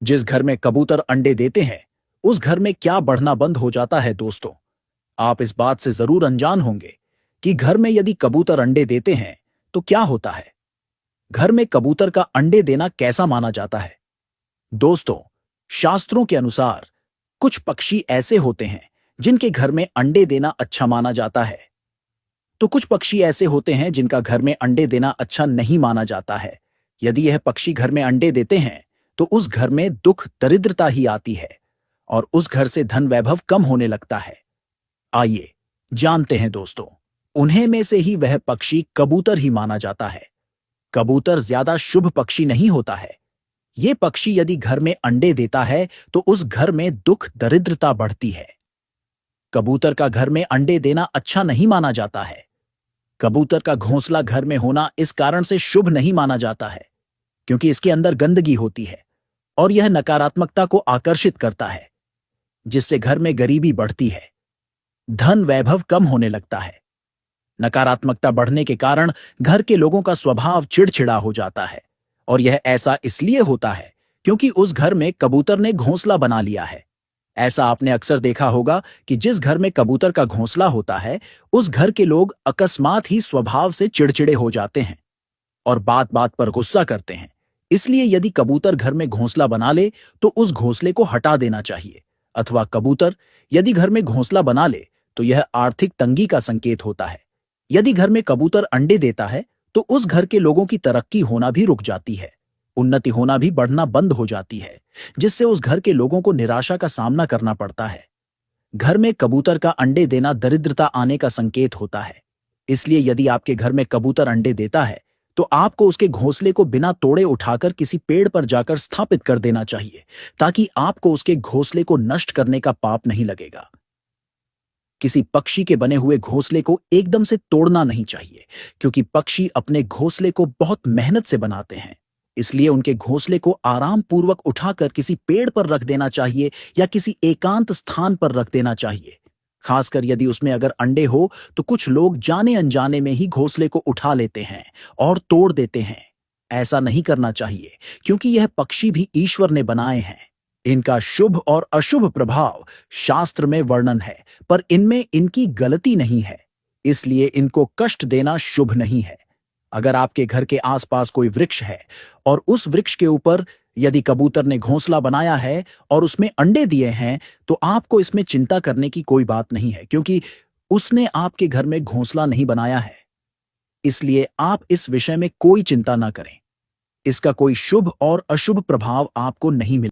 जिस घर में कबूतर अंडे देते हैं, उस घर में क्या बढ़ना बंद हो जाता है दोस्तों। आप इस बात से जरूर अनजान होंगे कि घर में यदि कबूतर अंडे देते हैं तो क्या होता है। घर में कबूतर का अंडे देना कैसा माना जाता है दोस्तों। शास्त्रों के अनुसार कुछ पक्षी ऐसे होते हैं जिनके घर में अंडे देना अच्छा माना जाता है, तो कुछ पक्षी ऐसे होते हैं जिनका घर में अंडे देना अच्छा नहीं माना जाता है। यदि यह पक्षी घर में अंडे देते हैं तो उस घर में दुख दरिद्रता ही आती है और उस घर से धन वैभव कम होने लगता है। आइए जानते हैं दोस्तों, उन्हें में से ही वह पक्षी कबूतर ही माना जाता है। कबूतर ज्यादा शुभ पक्षी नहीं होता है। ये पक्षी यदि घर में अंडे देता है तो उस घर में दुख दरिद्रता बढ़ती है। कबूतर का घर में अंडे देना अच्छा नहीं माना जाता है। कबूतर का घोंसला घर में होना इस कारण से शुभ नहीं माना जाता है क्योंकि इसके अंदर गंदगी होती है और यह नकारात्मकता को आकर्षित करता है, जिससे घर में गरीबी बढ़ती है, धन वैभव कम होने लगता है। नकारात्मकता बढ़ने के कारण घर के लोगों का स्वभाव चिड़चिड़ा हो जाता है और यह ऐसा इसलिए होता है क्योंकि उस घर में कबूतर ने घोंसला बना लिया है। ऐसा आपने अक्सर देखा होगा कि जिस घर में कबूतर का घोंसला होता है उस घर के लोग अकस्मात ही स्वभाव से चिड़चिड़े हो जाते हैं और बात बात पर गुस्सा करते हैं। इसलिए यदि कबूतर घर में घोंसला बना ले तो उस घोंसले को हटा देना चाहिए, अथवा कबूतर यदि घर में घोंसला बना ले तो यह आर्थिक तंगी का संकेत होता है। यदि घर में कबूतर अंडे देता है तो उस घर के लोगों की तरक्की होना भी रुक जाती है, उन्नति होना भी बढ़ना बंद हो जाती है, जिससे उस घर के लोगों को निराशा का सामना करना पड़ता है। घर में कबूतर का अंडे देना दरिद्रता आने का संकेत होता है। इसलिए यदि आपके घर में कबूतर अंडे देता है तो आपको उसके घोंसले को बिना तोड़े उठाकर किसी पेड़ पर जाकर स्थापित कर देना चाहिए, ताकि आपको उसके घोंसले को नष्ट करने का पाप नहीं लगेगा। किसी पक्षी के बने हुए घोंसले को एकदम से तोड़ना नहीं चाहिए क्योंकि पक्षी अपने घोंसले को बहुत मेहनत से बनाते हैं। इसलिए उनके घोंसले को आराम पूर्वक उठाकर किसी पेड़ पर रख देना चाहिए या किसी एकांत स्थान पर रख देना चाहिए। खासकर यदि उसमें अगर अंडे हो तो कुछ लोग जाने अनजाने में ही घोंसले को उठा लेते हैं और तोड़ देते हैं। ऐसा नहीं करना चाहिए क्योंकि यह पक्षी भी ईश्वर ने बनाए हैं। इनका शुभ और अशुभ प्रभाव शास्त्र में वर्णन है, पर इनमें इनकी गलती नहीं है, इसलिए इनको कष्ट देना शुभ नहीं है। अगर आपके घर के आसपास कोई वृक्ष है और उस वृक्ष के ऊपर यदि कबूतर ने घोंसला बनाया है और उसमें अंडे दिए हैं तो आपको इसमें चिंता करने की कोई बात नहीं है क्योंकि उसने आपके घर में घोंसला नहीं बनाया है। इसलिए आप इस विषय में कोई चिंता ना करें। इसका कोई शुभ और अशुभ प्रभाव आपको नहीं मिलेगा।